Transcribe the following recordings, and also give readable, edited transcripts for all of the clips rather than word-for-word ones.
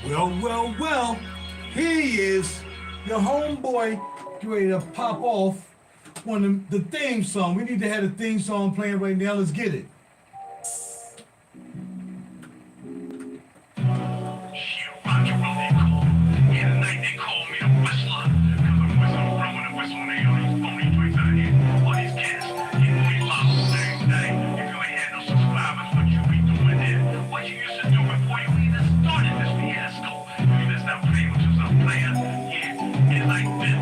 Well, here he is, your homeboy, get ready to pop off one of the theme song. We need to have the theme song playing right now. Let's get it. RaJuR really cool. Yeah, tonight they call me a whistler. Cause I'm whistling, blowing and whistling. They all these phony joints out here. All these cats. You know they follow the same thing. If you ain't had no subscribers, what you be doing here? What you used to do before you even started this fiasco? You just stop playing with yourself, player. Yeah, and like this.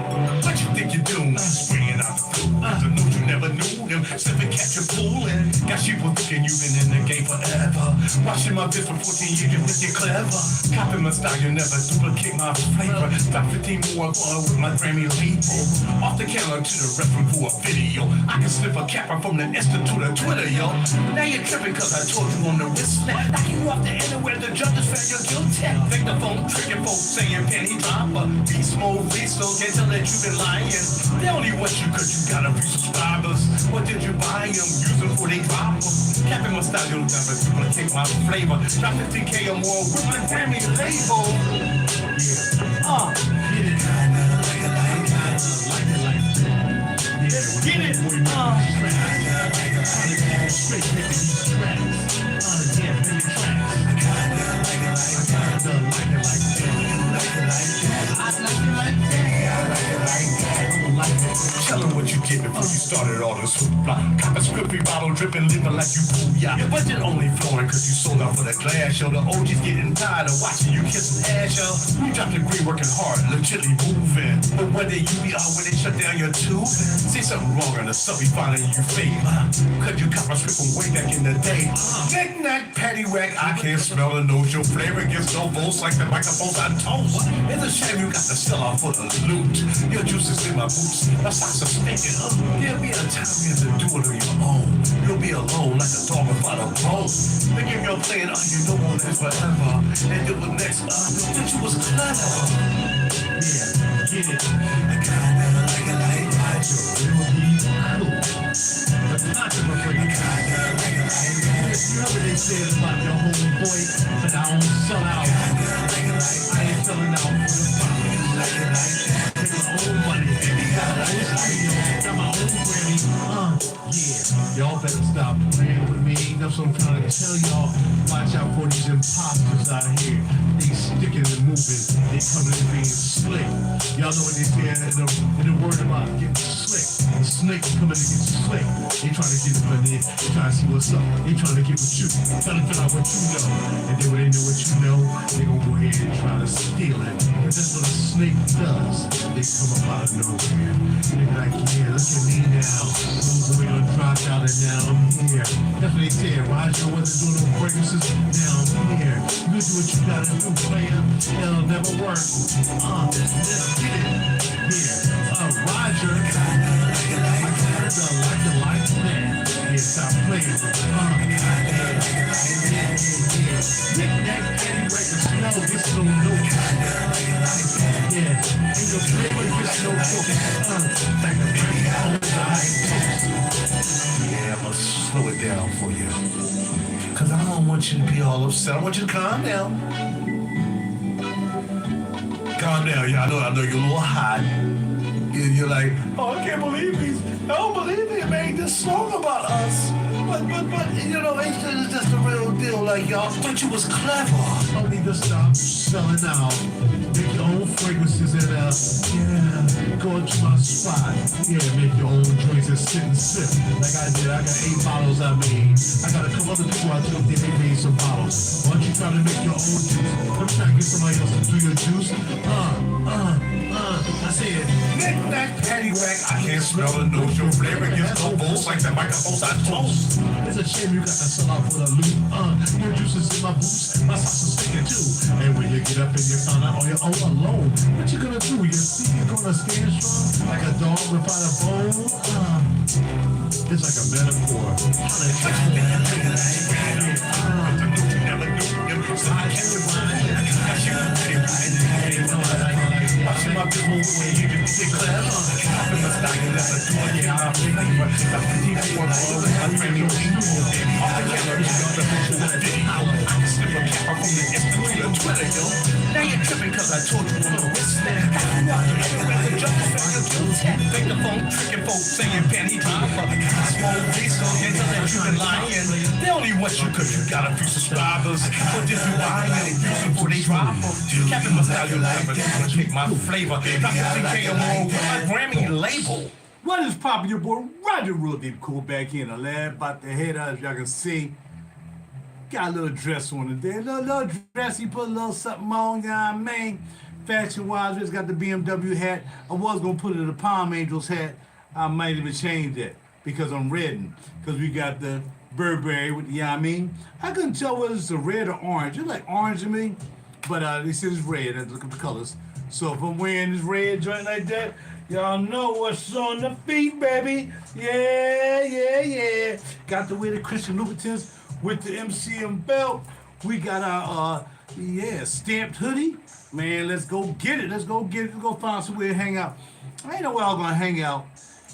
What you think you're doing? Spraying out the food. The news you never knew them. Slipping, catching, fooling. Got people thinking you've been in the game forever. Watching my bitch for 14 years, you think you're clever. Copying my style, you never duplicate my flavor. Stop 15 more with my Grammy label. Off the counter to the restroom for a video. I can slip a capper from the Insta to the Twitter, yo. Now you're tripping cause I told you on the wrist snap. Knock you off the underwear, the judges found your guilt tap. Think the phone tricking folks saying penny dropper. Beast mode, so can't tell that you been lying. They only want you cause you got a few subscribers. What did you buy them? Use them for they drop them. Capping my style, you'll never duplicate my flavor. Drop 15K or more with my Grammy label. Yeah. Get it. Let's get it. Straight making these tracks. Yeah, many tracks. Tell them what you get before you started all this swoop block. Cop a script, bottle dripping, living like you cool, yeah. Your budget only flowing cause you sold out for the glass, yo. The OG's getting tired of watching you kiss some ass, yo. You dropped the green working hard, legitly moving. But one day you be out when they shut down your tube. See something wrong and the sub be finding you fake. Cause you cop a script from way back in the day. Knick-knack, paddywhack, I can't smell the nose. Your flavor gives no votes like the microphones I toast. It's a shame you got to sell out for the loot. Your juices in my boots, my socks are stinking. There'll be a time you have to do it on your own. You'll be alone like a dog without a bone. The game you're playing, you know won't live forever. And do it next, that you was clever. Yeah, get it. I kinda like it like RaJuR really cool. The controversy. I kinda like it like that. You know what they said about your homeboy, but I don't sell out. I ain't selling out for the fun. Like it like that. Take my own money, baby. Got my own Grammy. Yeah. Y'all better stop playing with me. That's what I'm trying to tell y'all. Watch out for these imposters out here. They sticking and moving. They coming in being slick. Y'all know what they say in the word about getting slick. The snake coming to get slick. They trying to get up in there. They trying to see what's up. They trying to get with you. Trying to figure out what you know. And then when they know what you know, they gonna go ahead and try to steal it. But that's what a snake does. They come up out of nowhere. They be like, yeah, look at me now. Homeboy done dropped out and now I'm here. That's what they said. RaJuR wasn't doing no fragrances. Now I'm here. You do what you gotta do, player. It'll never work. Let's get it. Here. RaJuR. Like that. Yeah, stop playing. Knick-knack, paddywhack, no, this no note. Yeah, ain't no flavor, this no focus. Like a pretty yeah, I'm gonna slow it down for you. Cause I don't want you to be all upset. I want you to calm down. Calm down, yeah, I know you're a little hot. You're like, oh, I can't believe I don't believe he made this song about us. But, you know, it's just a real deal. Like, y'all thought you was clever. Don't need to stop selling out. Make your own fragrances and, yeah, go into my spot. Yeah, make your own drinks and sit and sip. Like I did, I got 8 bottles I made. I got a couple other people I told they made some bottles. Why don't you try to make your own juice? I'm trying to get somebody else to do your juice. I said, knick-knack, paddywhack, I can't smell the nose. Your flavor gets no votes like the microphones I toast. It's a shame you got to sell out for the loot. Your juices in my boots, my socks are stinking too. And when you get up and you find out on your own alone, what you gonna do? You see you're gonna stand strong like a dog without a bone? It's like a metaphor. Watching my people when you can get clever. I'm in the stock and that's a door. Yeah, I'm thinking about I'm ready to off the camera. I can slip a cap from the Insta to the sweater, yo. Now you're tripping cause I told you on the wrist. Think the phone tricking folks saying penny dropper. Small face, can't tell that you've been lying. They only want you cause you got a few subscribers. But if you buy it, use it for they drop them. Captain must have your life, but you take my flavor. Not the CKMO, my Grammy label. What is poppin', your boy RaJuR Real Deep Cool back here in the lab. About to head out, as y'all can see. Got a little dress on today. Little dress, he put a little something on, you know what I mean? Fashion-wise, just got the BMW hat. I was gonna put it a Palm Angels hat. I might even change that because I'm redding. Because we got the Burberry with, you know what I mean? I couldn't tell whether it's a red or orange. It's like orange to me, but this is red. Look at the colors. So if I'm wearing this red joint like that, y'all know what's on the feet, baby. Yeah. Got to wear the Christian Louboutins with the MCM belt. We got our, stamped hoodie. Man, let's go get it. Let's go find somewhere to hang out. I ain't know where I'm going to hang out.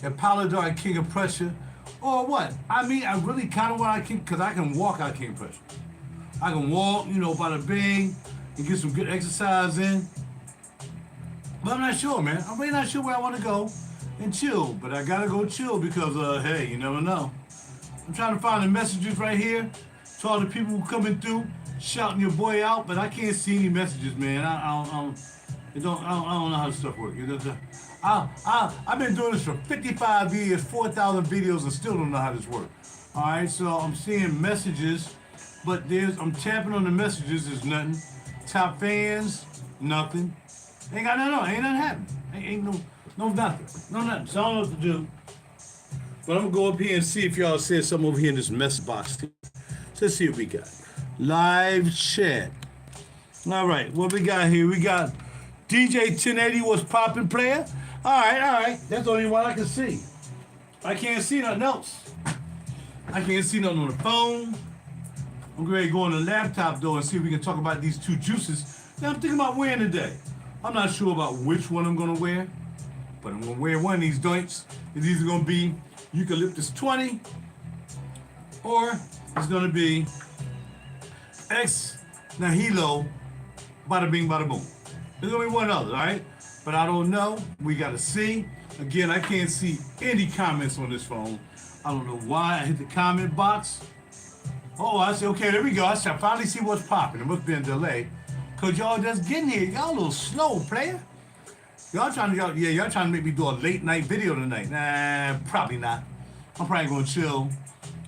At Polydor King of Prussia. Or what? I mean, I really kind of want to, because I can walk out King of Prussia. I can walk, by the bing and get some good exercise in. But I'm not sure, man. I'm really not sure where I want to go and chill. But I gotta go chill because, hey, you never know. I'm trying to find the messages right here to all the people who coming through, shouting your boy out. But I can't see any messages, man. I don't know how this stuff works. I've been doing this for 55 years, 4,000 videos, and still don't know how this works. All right, so I'm seeing messages, but I'm tapping on the messages. There's nothing. Top fans, nothing. Ain't got nothing. Ain't nothing happening. Ain't no nothing. No nothing. So I don't know what to do. But I'm gonna go up here and see if y'all said something over here in this mess box. So let's see what we got. Live chat. All right, what we got here? We got DJ 1080 was popping player. All right. That's the only one I can see. I can't see nothing else. I can't see nothing on the phone. I'm ready to go on the laptop though and see if we can talk about these two juices that I'm thinking about wearing today. I'm not sure about which one I'm gonna wear, but I'm gonna wear one of these joints. It's either gonna be Eucalyptus 20 or it's gonna be Ex Nihilo Bada Bing Bada Boom. There's gonna be one other, all right? But I don't know. We gotta see. Again, I can't see any comments on this phone. I don't know why. I hit the comment box. Oh, I said, okay, there we go. I finally see what's popping. It must be a delay. Cause y'all just getting here. Y'all a little slow, player. Y'all trying to make me do a late night video tonight. Nah, probably not. I'm probably gonna chill.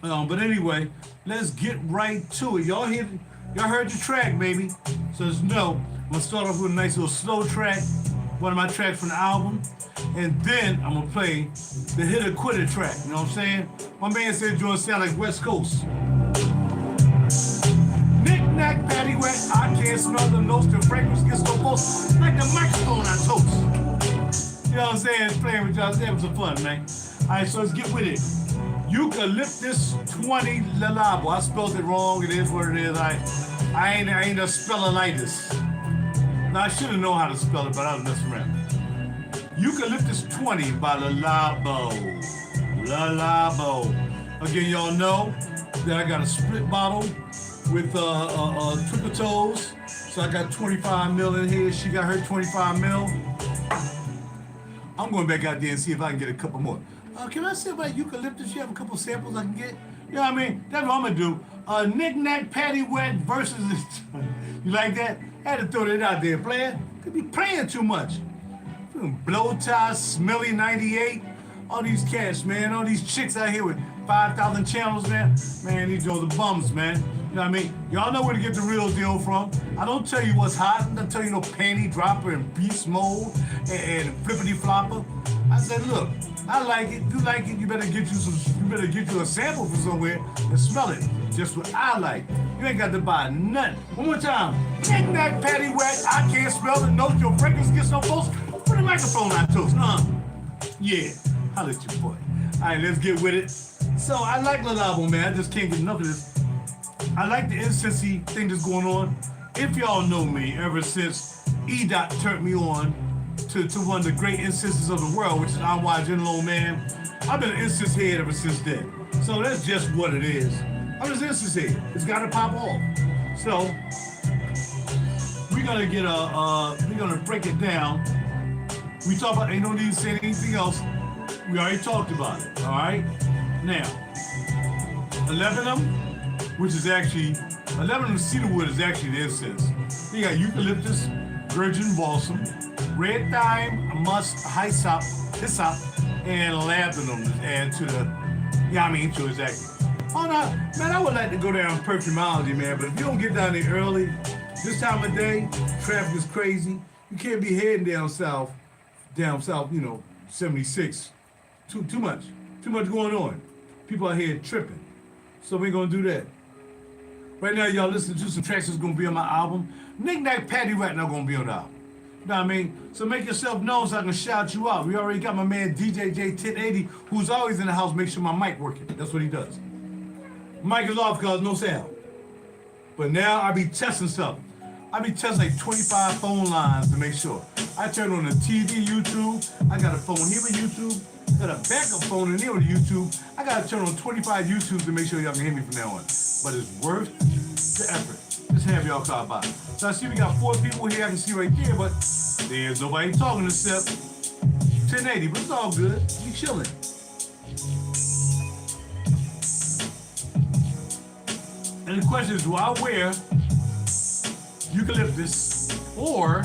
But anyway, let's get right to it. Y'all heard the track, baby. So just know, I'm gonna start off with a nice little slow track, one of my tracks from the album, and then I'm gonna play the Hit or Quitter track. You know what I'm saying? My man said you wanna sound like West Coast. Knick-knack, paddywhack, I can't smell the nose, the fragrance gets so close, like the microphone I toast. You know what I'm saying? Playing with y'all, having some fun, man. Alright, so let's get with it. Eucalyptus 20 Labo. I spelled it wrong, it is what it is. I ain't a spellinitis. Now I should have known how to spell it, but I was messing around. Eucalyptus 20 by Labo. Again, y'all know that I got a split bottle with triple toes. So I got 25 mil in here. She got her 25 mil. I'm going back out there and see if I can get a couple more. Can I say about Eucalyptus? You have a couple samples I can get? You know what I mean? That's what I'm going to do. Knick-knack, paddywhack versus... You like that? I had to throw that out there, player. Could be playing too much. Blow tie, Smelly 98. All these cats, man. All these chicks out here with 5,000 channels, man. Man, these are the bums, man. You know what I mean? Y'all know where to get the real deal from. I don't tell you what's hot. I don't tell you no panty dropper and beast mode and flippity flopper. I said, look, I like it. You like it. You better get you a sample from somewhere and smell it. Just what I like. You ain't got to buy nothing. One more time. Knick-knack, paddywhack, I can't smell it. Note your fragrance gets so close. Put the microphone on toast. Yeah. Holla at your boy. All right, let's get with it. So I like the album, man. I just can't get enough of this. I like the incensey thing that's going on. If y'all know me, ever since E-Dot turned me on to one of the great incenses of the world, which is Anwar Jinlo, man, I've been an incense head ever since then. So that's just what it is. I'm just incense head. It's got to pop off. So gonna get we're gonna break it down. We talk about, ain't no need to say anything else. We already talked about it, all right? Now, 11 of them, which is actually, 11 of them cedarwood is actually the incense. You got eucalyptus, virgin balsam, red thyme, musk, hyssop, and labdanum to add to the, to exactly. Oh no, man, I would like to go down perfumology, man, but if you don't get down there early, this time of day, traffic is crazy. You can't be heading down south, 76. Too much going on. People out here tripping. So we're gonna do that. Right now, y'all listen to some tracks that's gonna be on my album. Knick Knack Patty Rat not gonna be on the album. You know what I mean? So make yourself known so I can shout you out. We already got my man DJ J 1080, who's always in the house, make sure my mic working. That's what he does. Mic is off cause no sound. But now I be testing something. I be testing like 25 phone lines to make sure. I turn on the TV, YouTube. I got a phone here with YouTube. Got a backup phone in here with YouTube. I gotta turn on 25 YouTubes to make sure y'all can hear me from now on. But it's worth the effort. Just have y'all call by. So I see we got 4 people here I can see right there, but there's nobody talking except 1080, but it's all good. We chilling. And the question is, do I wear eucalyptus or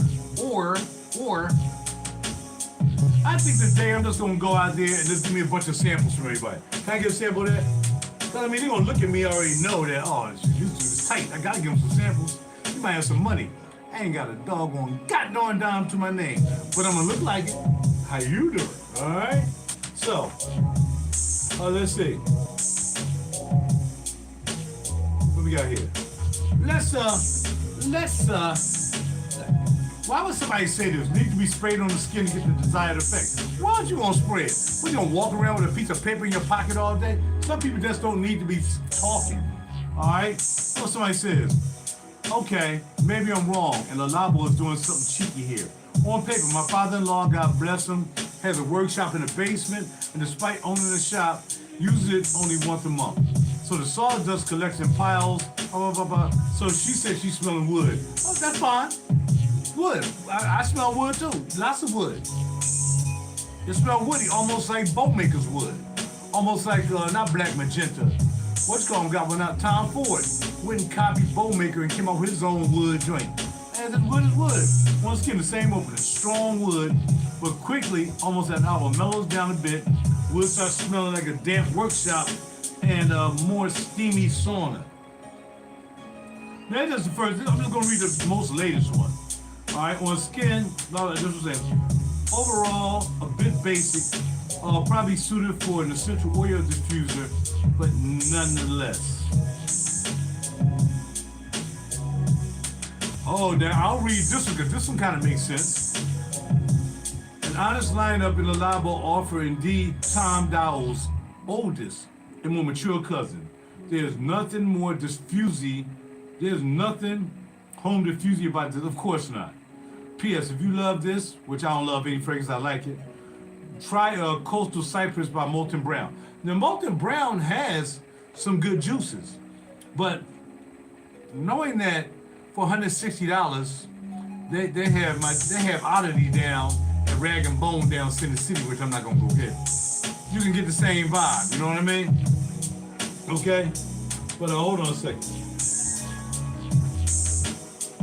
I think today I'm just gonna go out there and just give me a bunch of samples from everybody. Can I get a sample of that? Cause I mean, they're gonna look at me already know that, oh, this dude is tight. I gotta give him some samples. He might have some money. I ain't got a doggone goddamn dime to my name, but I'm gonna look like it. How you doing? All right. So, let's see. What we got here? Why would somebody say this? Need to be sprayed on the skin to get the desired effect. Why aren't you gonna spray it? What, you gonna walk around with a piece of paper in your pocket all day? Some people just don't need to be talking. All right? What somebody says? Okay, maybe I'm wrong, and the Labo is doing something cheeky here. On paper, my father-in-law, God bless him, has a workshop in the basement, and despite owning a shop, uses it only once a month. So the sawdust collects in piles, So she said she's smelling wood. Oh, that's fine. Wood. I smell wood too. Lots of wood. It smells woody, almost like boatmakers wood. Almost like, not black magenta. What's called got one out, Tom Ford. Went and copied Bowmaker and came up with his own wood joint. And the wood is wood. Once again, the same opening. Strong wood, but quickly, almost as the album mellows down a bit, wood starts smelling like a damp workshop and a more steamy sauna. Now, that's the first. I'm just gonna read the most latest one. All right, on skin, this was it. Overall, a bit basic, probably suited for an essential oil diffuser, but nonetheless. Oh, now I'll read this one because this one kind of makes sense. An honest lineup in the Labo offer indeed Tom Dowell's oldest and more mature cousin. There's nothing more diffusey. There's nothing home diffusey about this. Of course not. P.S. If you love this, which I don't love any fragrance, I like it. Try Coastal Cypress by Molten Brown. Now, Molten Brown has some good juices, but knowing that for $160, they have Oddity down and Rag and Bone down Center City, which I'm not gonna go get. You can get the same vibe, you know what I mean? Okay, but hold on a second.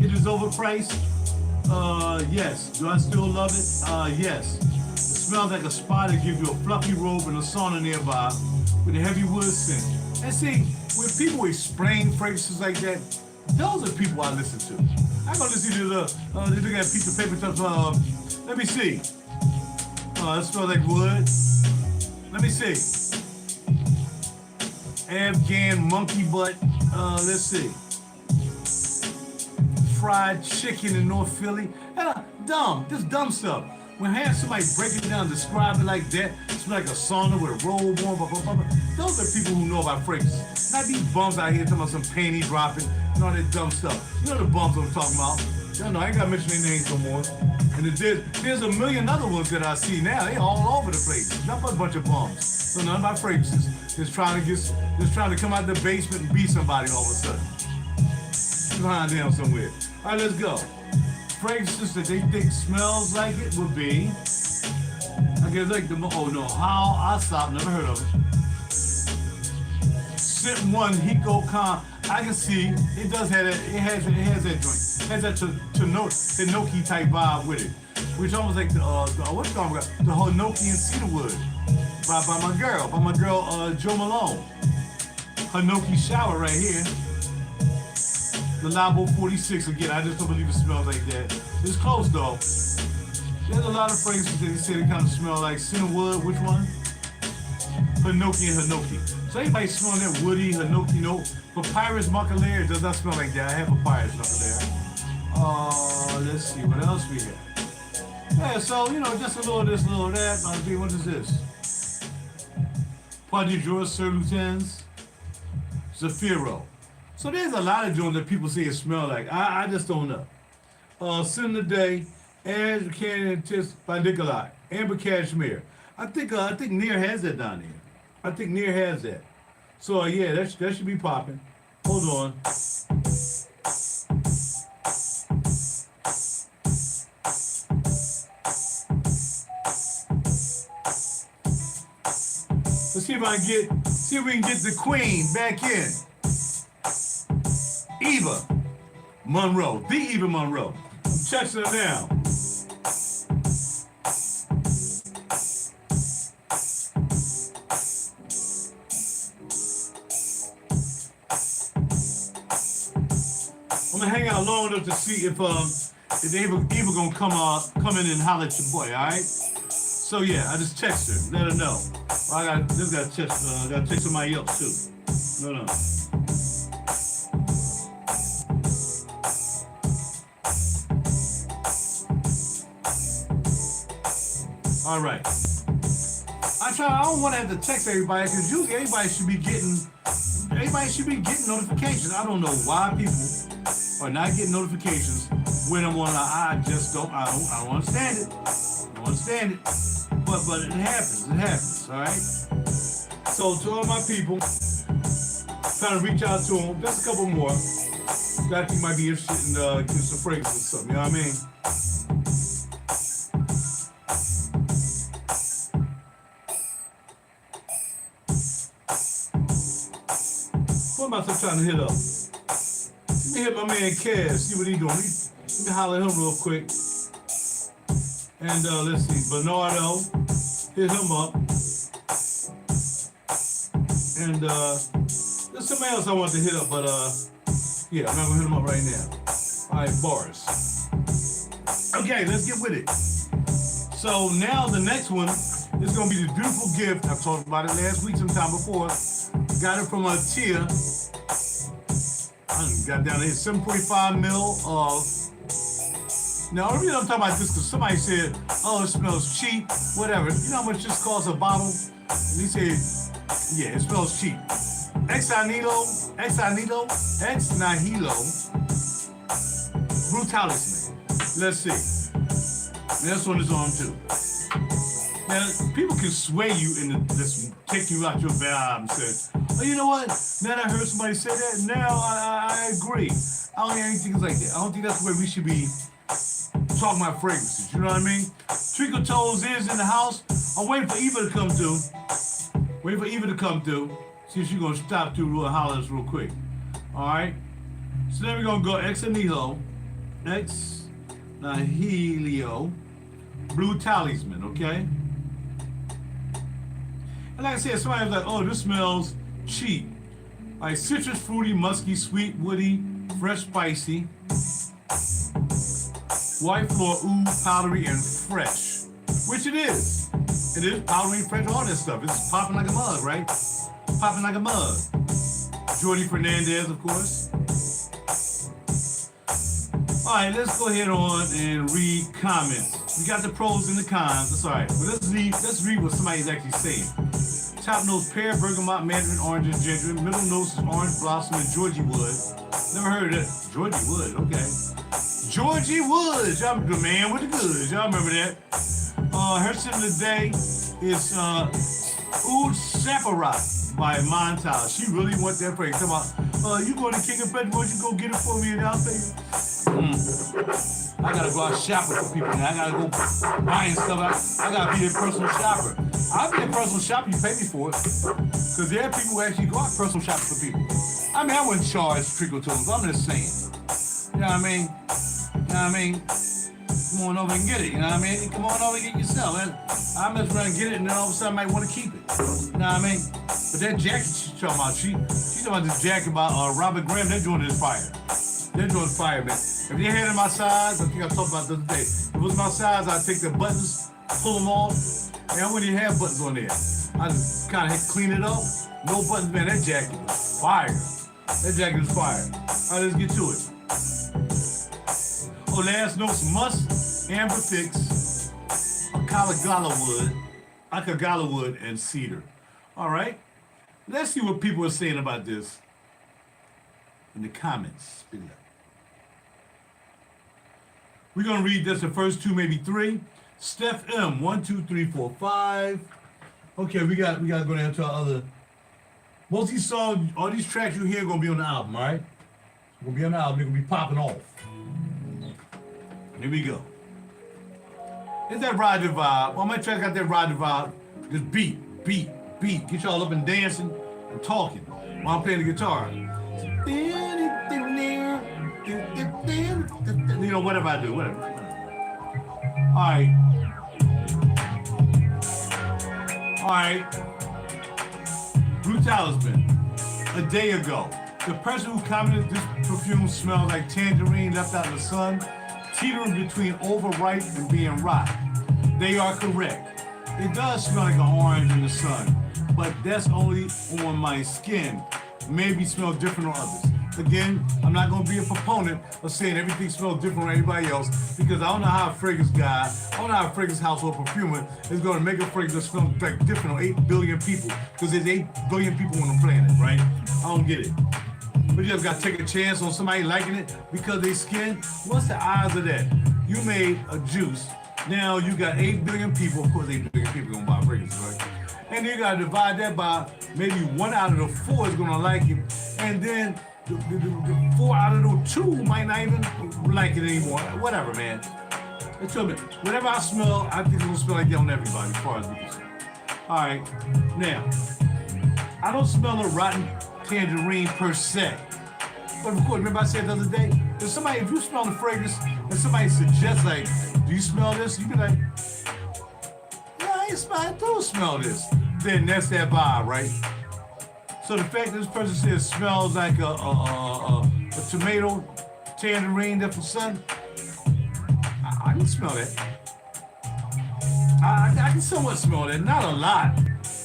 It is overpriced. Yes. Do I still love it? Yes. It smells like a spa that gives you a fluffy robe and a sauna nearby with a heavy wood scent. And see, when people explain fragrances like that, those are people I listen to. I'm gonna listen to they look at a piece of paper stuff. Let me see. It smells like wood. Let me see. Afghan monkey butt. Let's see. Fried chicken in North Philly. Just dumb stuff. When I have somebody break it down, describe it like that, it's like a sauna with a robe on, blah, blah, blah, blah. Those are people who know about fragrances. Not these bums out here talking about some panty dropping and all that dumb stuff. You know the bums I'm talking about. Y'all know, I ain't gotta mention their names no more. And there's a million other ones that I see now. They all over the place. Not but a bunch of bums. So none of my fragrances just trying to come out the basement and be somebody all of a sudden. Behind down somewhere. All right, let's go. fragrances that they think smells like it would be, I guess like the, oh no, how I stopped, never heard of it. Scent One Hiko Khan. I can see it does have that, it has that joint. It has that Hinoki type vibe with it. Which almost like the what's it called? The Hinoki and Cedarwood by my girl Joe Malone. Hinoki shower right here. The Labo 46 again. I just don't believe it smells like that. It's close though. There's a lot of fragrances that they say they kind of smell like Cedarwood. Which one? Hinoki and Hinoki. So anybody smelling that woody Hinoki note? Papyrus Maculaire does not smell like that. I have Papyrus Maculaire. Let's see what else we have. Yeah, so you know, just a little of this, a little of that. What is this? RaJuR Sir Lutens, Zafiro. So there's a lot of joints that people say it smell like. I just don't know. Sin the Day, As Canyon Tis by Nikolai, Amber Cashmere. I think Near has that down there. I think Near has that. So yeah, that should be popping. Hold on. Let's see if we can get the queen back in. Eva Monroe, the Eva Monroe. I'm texting her now. I'm gonna hang out long enough to see if Eva gonna come in and holler at your boy. All right. So yeah, I just text her, let her know. I gotta text somebody else too. No. All right. I don't want to have to text everybody because usually everybody should be getting notifications. I don't know why people are not getting notifications when I'm on. I don't understand it. I don't understand it. But it happens. It happens. All right. So to all my people, trying to reach out to them. Just a couple more that I think might be interested in getting some fragrances or something. You know what I mean? What am I still trying to hit up? Let me hit my man Kaz, see what he doing. Let me holler at him real quick. And let's see, Bernardo, hit him up. And there's somebody else I want to hit up, but yeah, I'm not gonna hit him up right now. All right, Boris. Okay, let's get with it. So now the next one is gonna be the beautiful gift. I've talked about it last week, sometime before. Got it from Tia. I got down here 7.5 mil of. Now, the reason I'm talking about this because somebody said, "Oh, it smells cheap." Whatever. You know how much this costs a bottle? And he said, "Yeah, it smells cheap." Ex Nihilo Blue Talisman. Let's see. This one is on too. Now, people can sway you into this, take you out your vibe and say, "Oh, you know what? Now that I heard somebody say that, now I agree." I don't think anything is like that. I don't think that's the way we should be talking about fragrances. You know what I mean? Treacle Toes is in the house. I'm waiting for Eva to come through. See if she's gonna stop through and holler at us real quick. All right. So then we're gonna go Ex Nihilo Blue Talisman. Okay. And like I said, somebody was like, "Oh, this smells cheap." Like citrus, fruity, musky, sweet, woody, fresh, spicy. White floor, ooh, powdery, and fresh. Which it is. It is powdery, fresh, all that stuff. It's popping like a mug, right? Popping like a mug. Jordy Fernandez, of course. All right, let's go ahead on and read comments. We got the pros and the cons. That's all right. But let's read what somebody's actually saying. Top notes: pear, bergamot, mandarin, orange, and ginger. Middle notes is orange blossom and Georgie wood. Never heard of that. Georgie wood, okay. Georgie Woods, y'all the man with the goods. Y'all remember that? Her scent of the day is Oud Saparat by Montage. She really wants that phrase. Come on, you going to King of Pet, won't you go get it for me and I'll pay you? I gotta go out shopping for people now. I gotta go buying stuff. I gotta be a personal shopper. I'll be a personal shopper, you pay me for it. Because there are people who actually go out personal shopping for people. I mean, I wouldn't charge trickle to them, but I'm just saying. You know what I mean? You know what I mean? Come on over and get it, you know what I mean? Come on over and get it yourself, man. I'm just gonna get it and then all of a sudden I might want to keep it. You know what I mean? But that jacket she's talking about, she's talking about this jacket by Robert Graham, they're doing this fire. They're doing fire, man. If they had it my size, I think I talked about the other day. If it was my size, I'd take the buttons, pull them off, and I wouldn't even have buttons on there. I just kind of clean it up. No buttons, man. That jacket was fire. That jacket is fire. All right, let's get to it. Oh, last notes, musk, amber fix, akagala wood, and cedar. All right, let's see what people are saying about this in the comments below. We're gonna read just the first two, maybe three. Steph M, 1, 2, 3, 4, 5. Okay, we got to go down to our other. Most of these songs, all these tracks you hear are gonna be on the album, all right? Gonna be on the album. They're gonna be popping off. Here we go. It's that RaJuR vibe. All my tracks got that RaJuR vibe. Just beat. Get y'all up and dancing and talking while I'm playing the guitar. You know, whatever I do, whatever. All right. Blue Talisman. A day ago, the person who commented this perfume smells like tangerine left out in the sun, teetering between overripe and being rotten. They are correct. It does smell like an orange in the sun, but that's only on my skin. Maybe smell different on others. Again, I'm not going to be a proponent of saying everything smells different on everybody else, because I don't know how a fragrance guy, I don't know how a fragrance household perfumer is going to make a fragrance that smells like different on 8 billion people, because there's 8 billion people on the planet, right? I don't get it. But you just got to take a chance on somebody liking it because they skin. What's the odds of that? You made a juice. Now you got 8 billion people. Of course, 8 billion people going to buy fragrances, right? And you got to divide that by maybe 1 out of the 4 is going to like it. And then the 4 out of the 2 might not even like it anymore. Whatever, man. It's me. Whatever I smell, I think it's going to smell like that on everybody as far as we can see. All right. Now, I don't smell a rotten tangerine per se. But of course, remember I said the other day, if you smell the fragrance and somebody suggests, like, do you smell this? You be like, yeah, I do smell this. Then that's that vibe, right? So the fact that this person says smells like a tomato tangerine that's from sun, I can smell that. I can somewhat smell that, not a lot.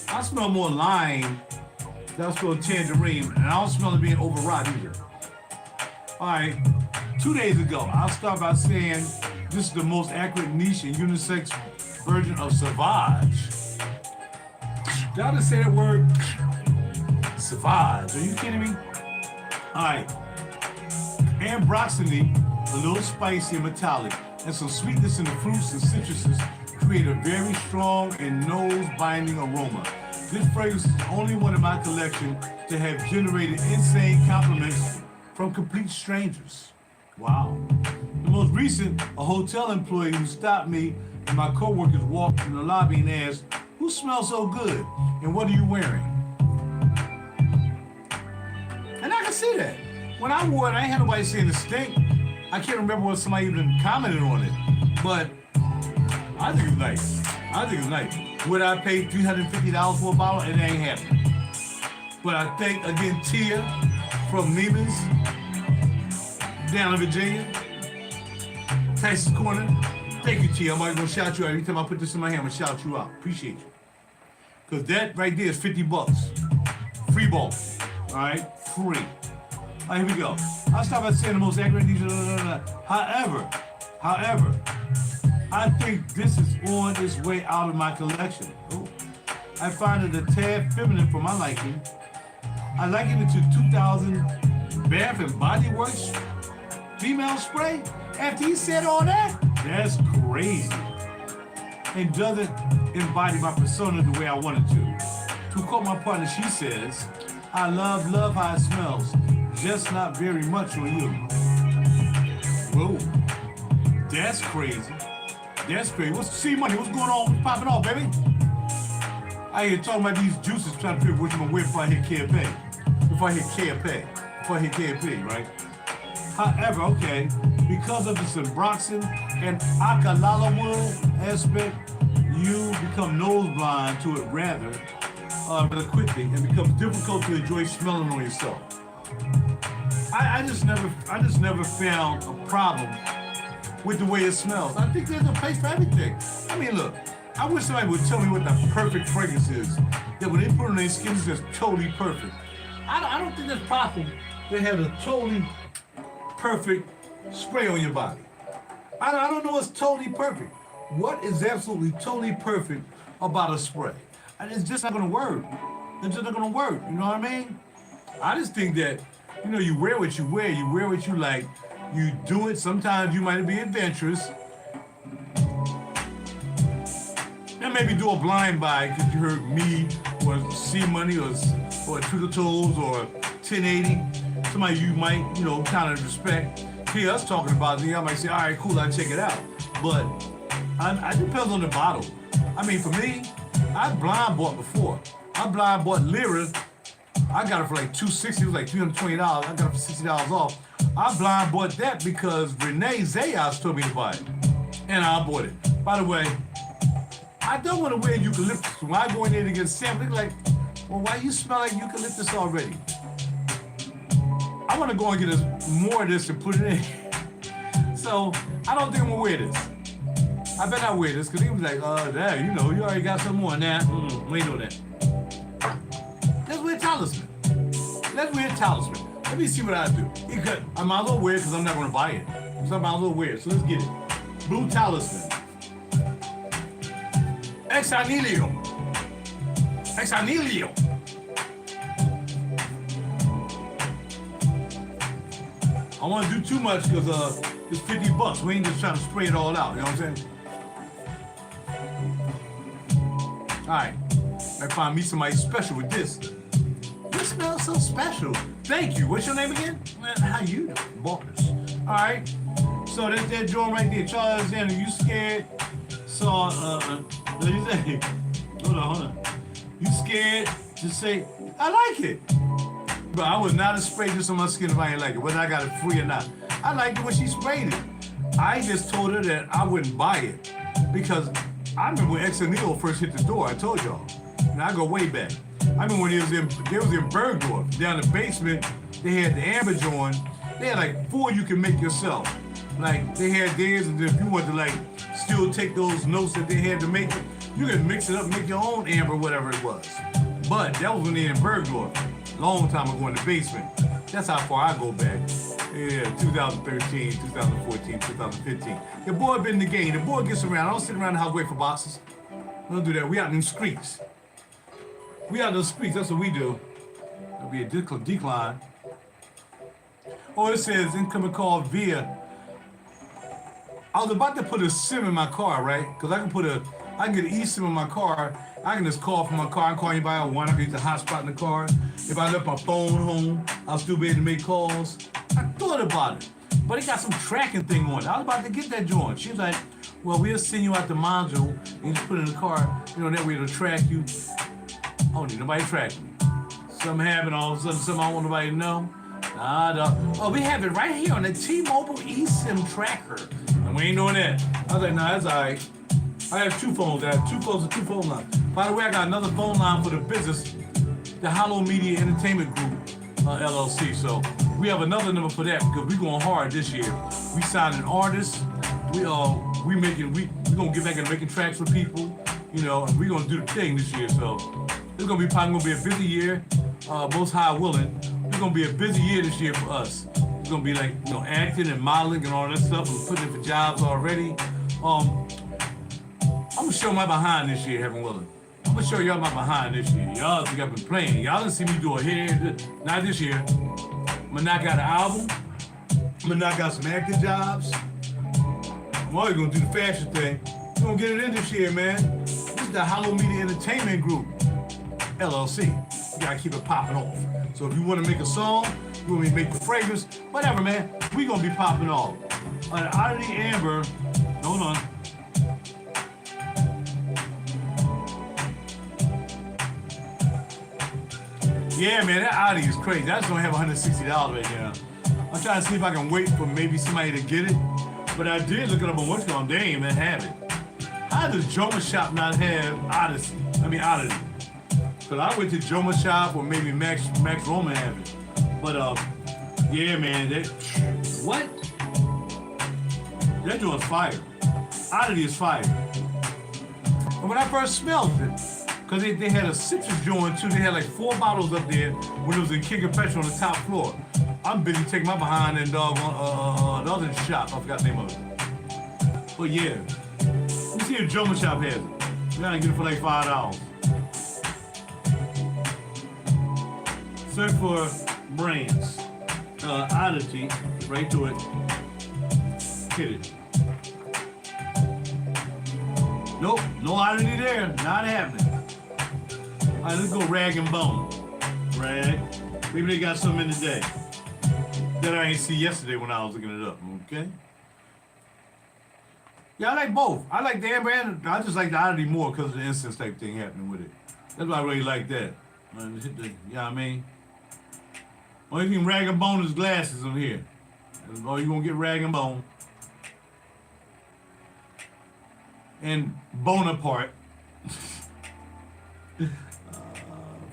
I smell more lime. That's called tangerine, and I don't smell it being overwrought either. All right, 2 days ago, I'll start by saying this is the most accurate niche and unisex version of Sauvage. Did I just say that word? Sauvage, are you kidding me? All right, ambroxany, a little spicy and metallic, and some sweetness in the fruits and citruses create a very strong and nose-binding aroma. This fragrance is the only one in my collection to have generated insane compliments from complete strangers. Wow. The most recent, a hotel employee who stopped me and my coworkers walked in the lobby and asked, "Who smells so good? And what are you wearing?" And I can see that. When I wore it, I ain't had nobody saying it stink. I can't remember what somebody even commented on it, but I think it's nice. Would I pay $350 for a bottle? It ain't happening. But I think, again, Tia from Neiman's, down in Virginia, Texas Corner. Thank you, Tia. I'm going to shout you out. Every time I put this in my hand, I'm going to shout you out. Appreciate you. Because that right there is $50. Free ball. All right? Free. All right, here we go. I'll stop by saying the most accurate. However, I think this is on its way out of my collection. Ooh. I find it a tad feminine for my liking. I liken it to 2000 Bath and Body Works female spray. After he said all that, that's crazy. And doesn't embody my persona the way I wanted to. To quote my partner, she says, "I love how it smells, just not very much on you." Whoa. That's crazy. That's crazy. What's C-Money? What's going on? What's popping off, baby? I hear talking about these juices, trying to figure what you're gonna wear before I hit KFA. Before I hit KFA, right? However, okay, because of the Suboxone and Alkaloid aspect, you become nose blind to it rather quickly, and becomes difficult to enjoy smelling on yourself. I just never found a problem with the way it smells. I think there's a place for everything. I mean, look, I wish somebody would tell me what the perfect fragrance is. That when they put it on their skin, it's just totally perfect. I don't think that's possible. They have a totally perfect spray on your body. I don't know what's totally perfect. What is absolutely totally perfect about a spray? And it's just not gonna work. It's just not gonna work. You know what I mean? I just think that, you know, you wear what you wear, you wear what you like, you do it. Sometimes you might be adventurous. And maybe do a blind buy because you heard me or C-Money or Twiddle Toes or 1080. Somebody you might, you know, kind of respect. Hear us talking about it, I might say, all right, cool, I'll check it out. But it depends on the bottle. I mean, for me, I blind bought before. I blind bought Lyra. I got it for like $260. It was like $320. I got it for $60 off. I blind bought that because Renee Zayas told me to buy it. And I bought it. By the way, I don't want to wear eucalyptus. When I go in there to get a sample, they're like, well, why you smell like eucalyptus already? I want to go and get more of this and put it in. So I don't think I'm going to wear this. I bet I wear this because he was like, damn, you know, you already got some more on that. We ain't doing that. Let's wear talisman. Let's wear talisman. Let me see what I do. I might as well wear it because I'm not going to buy it. So I might as well wear it. So let's get it. Blue Talisman. Ex Nihilo. Ex Nihilo. I don't want to do too much because it's $50. We ain't just trying to spray it all out. You know what I'm saying? All right. I find me somebody special with this. You smell so special. Thank you. What's your name again? Man, how you doing? Boris. All right. So that's that joint right there. Charles Alexander, you scared? So, what you say? Hold on. You scared to say, I like it. But I would not have sprayed this on my skin if I ain't like it, whether I got it free or not. I liked it when she sprayed it. I just told her that I wouldn't buy it because I remember when Ex Nihilo first hit the door. I told y'all. And I go way back. I remember when they was in Bergdorf, down the basement. They had the amber joint. They had like 4 you can make yourself. Like they had theirs, and then if you wanted to like still take those notes that they had to make, you can mix it up, make your own amber, whatever it was. But that was when they in Bergdorf. Long time ago in the basement. That's how far I go back. Yeah, 2013, 2014, 2015. The boy been in the game. The boy gets around. I don't sit around the house wait for boxes. Don't do that. We out in them streets. We out in those streets. That's what we do. There'll be a decline. Oh, it says incoming call via. I was about to put a SIM in my car, right? Because I can get an eSIM in my car. I can just call from my car. I can call anybody I want. I can use the hotspot in the car. If I left my phone home, I'll still be able to make calls. I thought about it. But it got some tracking thing on it. I was about to get that joint. She was like, well, we'll send you out the module and you just put it in the car. You know, that way it'll track you. I don't need nobody tracking me. Something happened all of a sudden, something I don't want nobody to know. Oh, we have it right here on the T-Mobile eSIM tracker. And we ain't doing that. I was like, nah, that's all right. I have 2 phones. I have 2 phones and 2 phone lines. By the way, I got another phone line for the business, the Hollow Media Entertainment Group, LLC. So we have another number for that because we're going hard this year. We signing artists. We're gonna get back into making tracks for people. You know, and we're gonna do the thing this year. So it's probably gonna be a busy year. Most high willing. It's gonna be a busy year this year for us. It's gonna be like, you know, acting and modeling and all that stuff. We're putting in for jobs already. I'm gonna show my behind this year, heaven willing. I'm gonna show y'all my behind this year. Y'all think I've been playing. Y'all didn't see me do a hit. Not this year. I'm gonna knock out an album. I'm gonna knock out some acting jobs. I'm always gonna do the fashion thing. We're gonna get it in this year, man. This is the Hollow Media Entertainment Group, LLC. You gotta keep it popping off. So if you wanna make a song, you want me to make the fragrance, whatever, man, we gonna be popping off. Oddity Amber. Hold on. Yeah, man, that Oddity is crazy. I just don't have $160 right now. I'm trying to see if I can wait for maybe somebody to get it. But I did look it up on what's going on. They ain't even have it. How does Joma Shop not have Odyssey? Oddity. Because I went to Joma Shop or maybe Max Roman have it. But, yeah, man, what? That joint's fire. Oddity is fire. And when I first smelled it, because they had a citrus joint too, they had like 4 bottles up there when it was in King of Petrol on the top floor. I'm busy taking my behind and dog on the other shop. I forgot the name of it. But yeah, let me see if Joma Shop has it. You gotta get it for like $5. Search for brands. Oddity, right to it. Hit it. Nope, no Oddity there. Not happening. All right, let's go Rag and Bone. Rag. Maybe they got something in today that I ain't see yesterday when I was looking it up. Okay. Yeah, I like both. I like the Amber and I just like the Oddity more because of the incense type thing happening with it. That's why I really like that. You know what I mean? Only thing Rag and Bone is glasses on here. Oh, you gonna get Rag and Bone. And Bonaparte.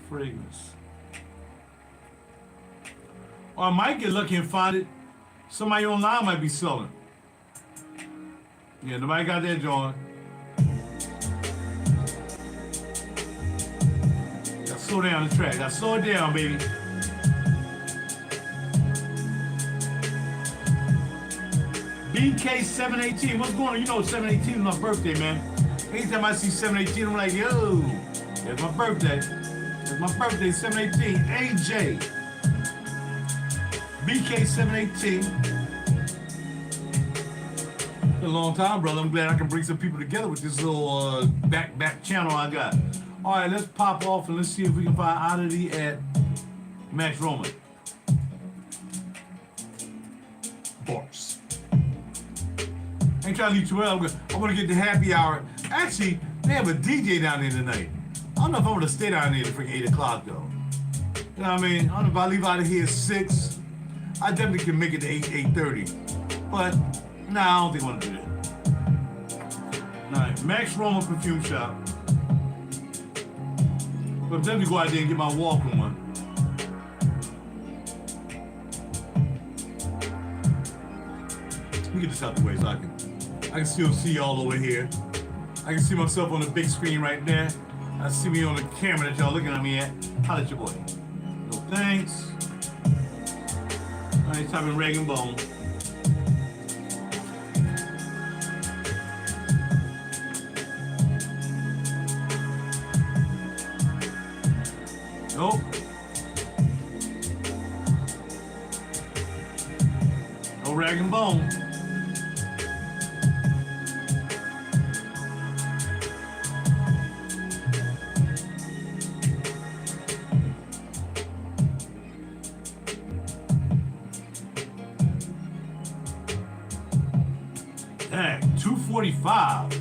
Fragrance. Or I might get lucky and find it. Somebody online might be selling. Yeah, nobody got that joint. Gotta slow down the track. Gotta slow it down, baby. BK718. What's going on? You know 718 is my birthday, man. Anytime I see 718, I'm like, yo, it's my birthday. It's my birthday, 718. AJ. BK718. A long time, brother. I'm glad I can bring some people together with this little back channel I got. All right, let's pop off and let's see if we can find Oddity at Max Roman. Bars. Ain't trying to leave too early. I'm gonna get the happy hour. Actually, they have a DJ down there tonight. I don't know if I'm gonna stay down there for 8 o'clock though. You know what I mean? I don't know if I leave out of here at 6. I definitely can make it to 8:30. But nah, I don't think I want to do that. All right, Max Roman Perfume Shop. But definitely go out there and get my walking one. Let me get this out the way so I can still see y'all over here. I can see myself on the big screen right there. I see me on the camera that y'all looking at me at. Holla at your boy. No thanks. All right, type in Rag and Bone. Nope. No Rag and Bone. Dang, $245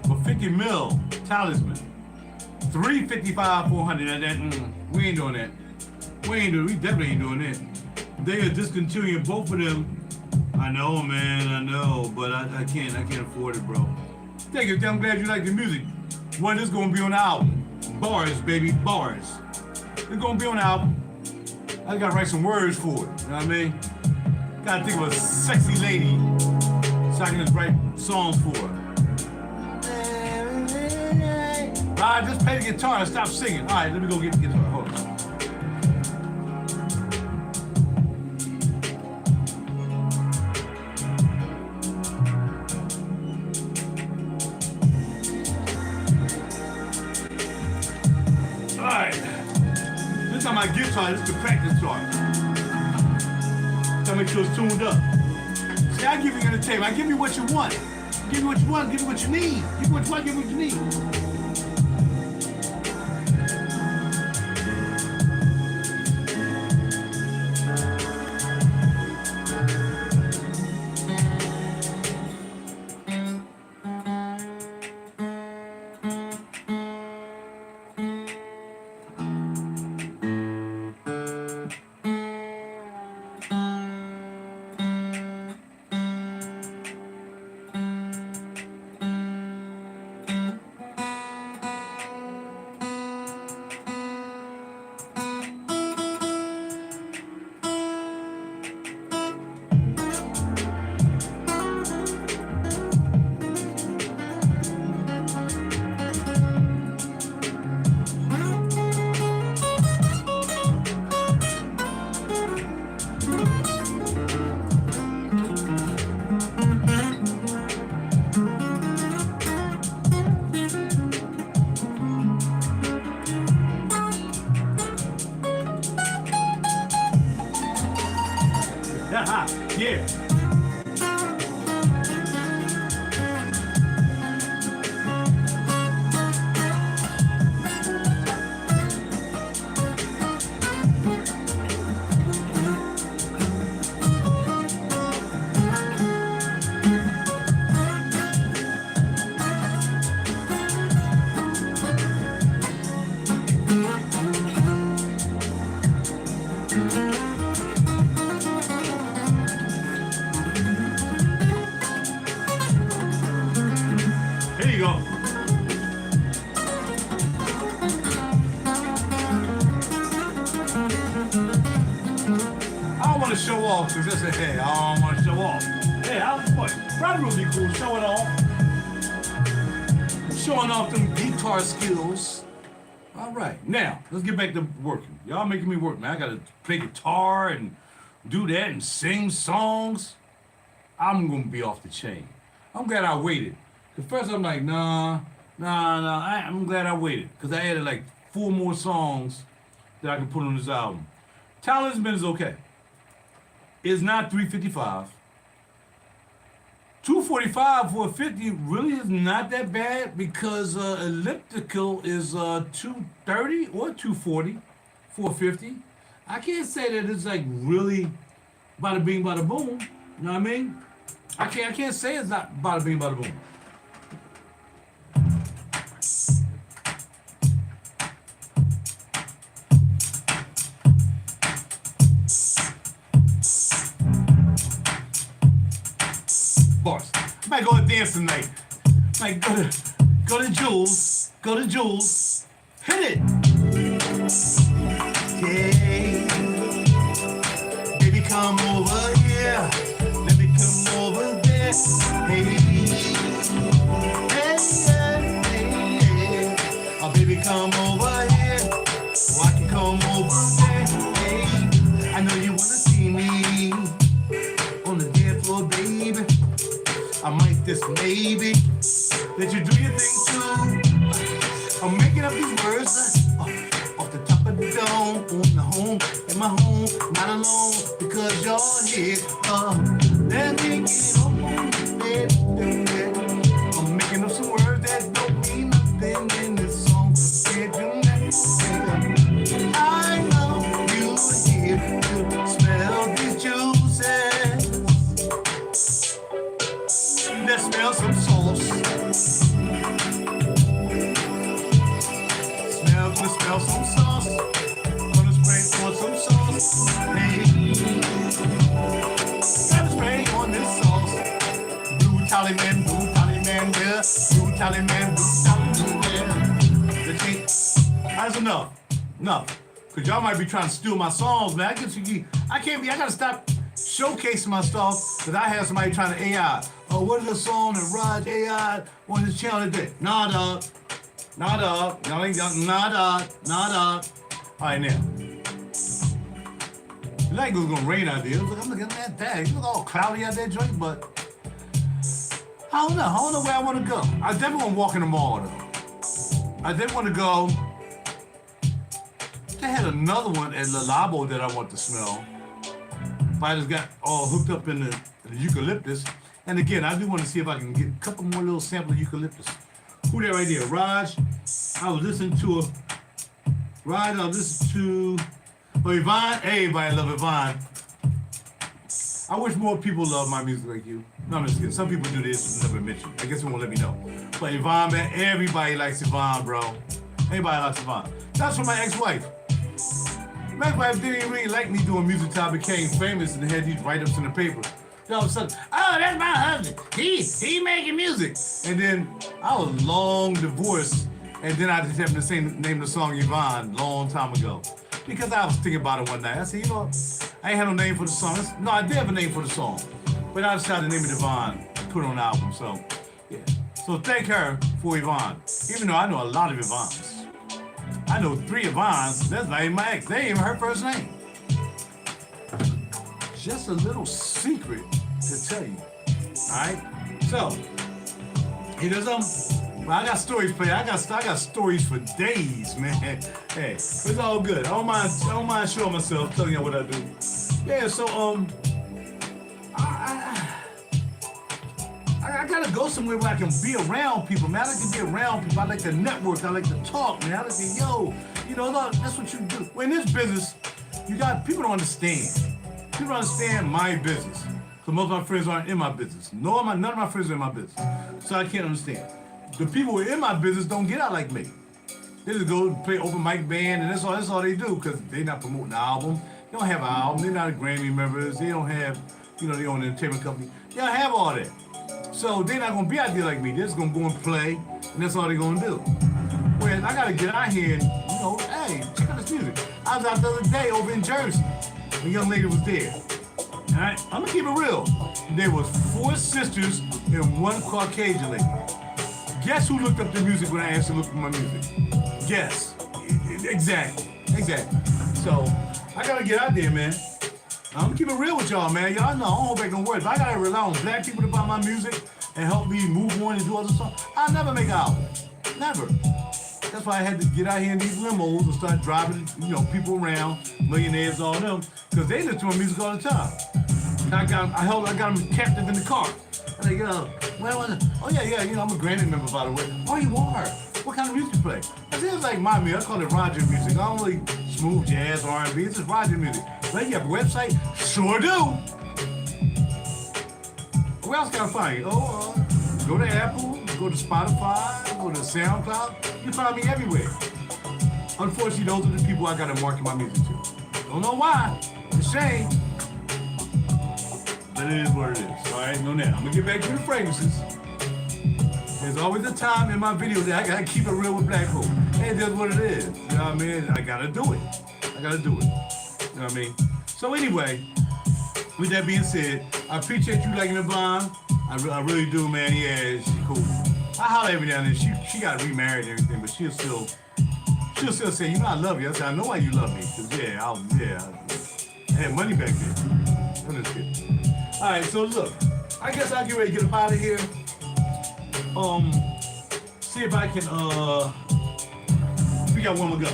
for 50 mil Talisman. $355 400. We ain't doing that. We definitely ain't doing that. They are discontinuing both of them. I know, man, I know, but I can't afford it, bro. Thank you. I'm glad you like the music. One is gonna be on the album. Bars, baby, bars. It's gonna be on the album. I gotta write some words for it. You know what I mean? Gotta think of a sexy lady so I can just write songs for her. Alright, just play the guitar and stop singing. Alright, let me go get the guitar. Hold on. Alright. This time my guitar, this is the practice part. Gotta make sure it's tuned up. See, I give you entertainment. I give you what you want. Give you what you want, give you what you need. Give you what you want, give you what you need. Yeah. Here you go. I don't want to show off because that's a hey. I don't want to show off. Hey, RaJuR would be cool showing off. Showing off them guitar skills. All right, now let's get back to working. Y'all making me work, man. I gotta play guitar and do that and sing songs. I'm gonna be off the chain. I'm glad I waited. Cause first I'm like, nah. I'm glad I waited because I added like 4 more songs that I can put on this album. Talisman is okay. It's not 355. 245 for a 50 really is not that bad because elliptical is 230 or 240 for a 50. I can't say that it's like really bada bing bada boom. You know what I mean? I can't say it's not bada bing bada boom. Bars. I might go to dance tonight. Like go to Jules. Go to Jules. Hit it. Yeah. Baby, come over here. Let me come over there. Hey. Hey. Oh, baby, come over here. Oh, I can come over there. Hey. I know you wanna see me on the dance floor, baby. I might just maybe let you do your thing too. I'm making up these words off the top of the dome, on the home, in my home, not alone because you're here. Let me get on bed. I'm making up some words that don't mean nothing in this song. Can't do nothing. I know you're here to smell these juices. Let's smell some sauce. Smell some sauce. Gonna spray on some sauce. Hey. Gotta spray on this sauce. Blue Talisman, yeah. Blue Talisman, yeah. That's enough. Cause y'all might be trying to steal my songs, man. I gotta stop showcasing my stuff because I have somebody trying to AI. Oh, what is the song that RaJuR AI on this channel today? Nah, dog. Y'all ain't got nah, dog. All right, now. Like it was gonna rain out there. I'm looking at that. It was all cloudy out there, joint, but I don't know where I want to go. I definitely want to walk in the mall, though. I definitely want to go. They had another one at Labo that I want to smell. I just got all hooked up in the eucalyptus. And again, I do want to see if I can get a couple more little samples of eucalyptus. Who that right there? Raj. I was listening to Yvonne. Hey, everybody love Yvonne. I wish more people love my music like you. No, I'm just kidding. Some people do this and never mention. I guess they won't let me know. But Yvonne, man, everybody likes Yvonne, bro. Everybody likes Yvonne. That's from my ex-wife. My ex-wife didn't really like me doing music till I became famous and had these write-ups in the paper. Then all of a sudden, oh, that's my husband. He making music. And then I was long divorced, and then I just happened to say name the song Yvonne long time ago. Because I was thinking about it one night. I said, you know what? I ain't had no name for the song. No, I did have a name for the song. But I decided to name it Yvonne, put it on the album. So, yeah. So thank her for Yvonne. Even though I know a lot of Yvonnes. I know 3 Yvonnes. That's not even my ex. They ain't even her first name. Just a little secret to tell you. Alright? So, here's well, I got stories for you. I got stories for days, man. Hey, it's all good. I don't mind showing myself, telling you what I do. Yeah, so I gotta go somewhere where I can be around people, man. I like to be around people. I like to network. I like to talk, man. I like to, that's what you do. Well, in this business, people don't understand. People don't understand my business. So most of my friends aren't in my business. None of my friends are in my business. So I can't understand. The people who are in my business don't get out like me. They just go play open mic band, and that's all they do, because they're not promoting the album. They don't have an album. They're not Grammy members. They don't have, they own an entertainment company. They don't have all that. So they're not going to be out there like me. They're just going to go and play, and that's all they're going to do. Whereas I got to get out here and, hey, check out this music. I was out the other day over in Jersey. A young lady was there. All right? I'm going to keep it real. There was 4 sisters and 1 Caucasian lady. Guess who looked up the music when I asked her to look for my music? Guess. Exactly. So, I got to get out there, man. I'm gonna keep it real with y'all, man. Y'all know I don't hold back no words. If I gotta rely on black people to buy my music and help me move on and do other stuff, I'll never make an album. Never. That's why I had to get out here in these limos and start driving, people around, millionaires, all them, because they listen to my music all the time. I got them captive in the car. I'm like, I'm a Grammy member, by the way. Oh, you are? What kind of music you play? I said, it's like my music. I call it RaJuR music. I don't really smooth jazz, R&B. It's just RaJuR music. Like, you have a website? Sure do. Where else can I find you? Go to Apple, go to Spotify, go to SoundCloud. You find me everywhere. Unfortunately, those are the people I got to market my music to. Don't know why. It's a shame. But it is what it is. All right, know that. I'm going to get back to the fragrances. There's always a time in my video that I got to keep it real with black folk. Hey, that's what it is. You know what I mean? I got to do it. You know what I mean? So anyway, with that being said, I appreciate you liking the bomb. I really do, man. Yeah, she's cool. I holler every now and then. She got remarried and everything, but she'll still say, I love you. I said, I know why you love me. Because, I had money back then. I'm just kidding. All right, so look, I guess I'll get ready to get up out of here. See if I can, we got one more go. I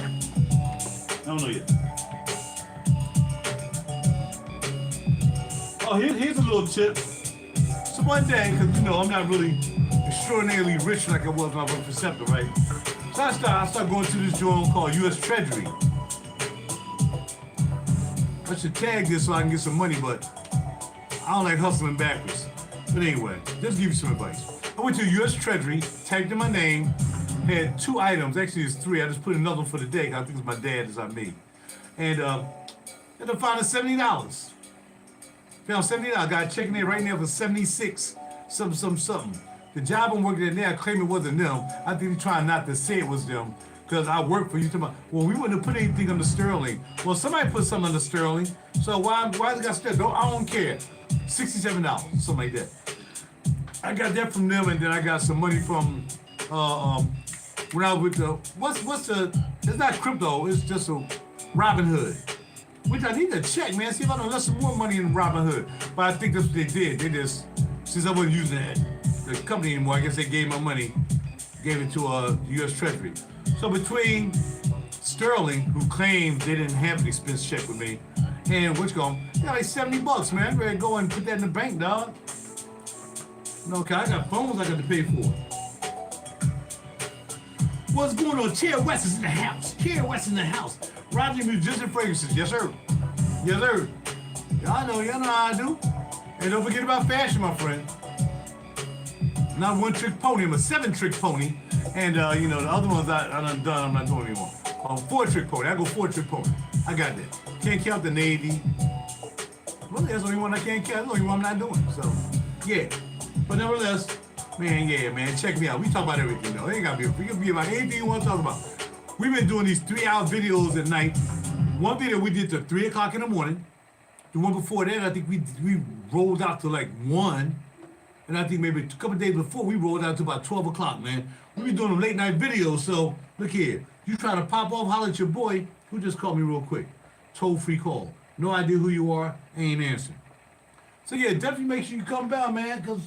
don't know yet. Oh, here's a little tip. So one day, because I'm not really extraordinarily rich like I was when I worked for SEPTA, right? So I start going to this joint called U.S. Treasury. I should tag this so I can get some money, but I don't like hustling backwards. But anyway, just give you some advice. I went to U.S. Treasury, typed in my name, had 2 items. Actually, it's 3. I just put another one for the day. I think it's my dad, it's not me. And I found $70. Found $70. Got a check in there right now for 76, something. The job I'm working at now, I claim it wasn't them. I think they're trying not to say it was them, because I work for you. Well, we wouldn't have put anything under Sterling. Well, somebody put something under Sterling. So why they got Sterling? I don't care. $67, something like that. I got that from them, and then I got some money from when I was with the it's not crypto, it's just a Robinhood. Which I need to check, man. See if I don't let some more money in Robinhood. But I think that's what they did. They just, since I wasn't using the company anymore, I guess they gave my money, gave it to U.S. Treasury. So between Sterling, who claimed they didn't have an expense check with me, and I got like $70, man. I'm ready to go and put that in the bank, dog. Okay, I got phones I got to pay for. What's going on? Chair West is in the house. RaJuR Musician Fragrances. Yes, sir. Y'all know how I do. And don't forget about fashion, my friend. Not a 1-trick pony, I'm a 7-trick pony. And, the other ones I'm done, I'm not doing anymore. 4-trick pony. I go 4-trick pony. I got that. Can't count the Navy. Well, that's the only one I can't count. That's the only one I'm not doing. So, yeah. But nevertheless, man, check me out. We talk about everything, though. It ain't got to be. It can be about anything you want to talk about. We've been doing these 3-hour videos at night. One video we did till 3 o'clock in the morning. The one before that, I think we rolled out to like 1. And I think maybe a couple days before, we rolled out to about 12 o'clock, man. We been doing them late night videos, so look here. You trying to pop off, holler at your boy, who just called me real quick. Toll-free call. No idea who you are, ain't answering. So yeah, definitely make sure you come down, man, because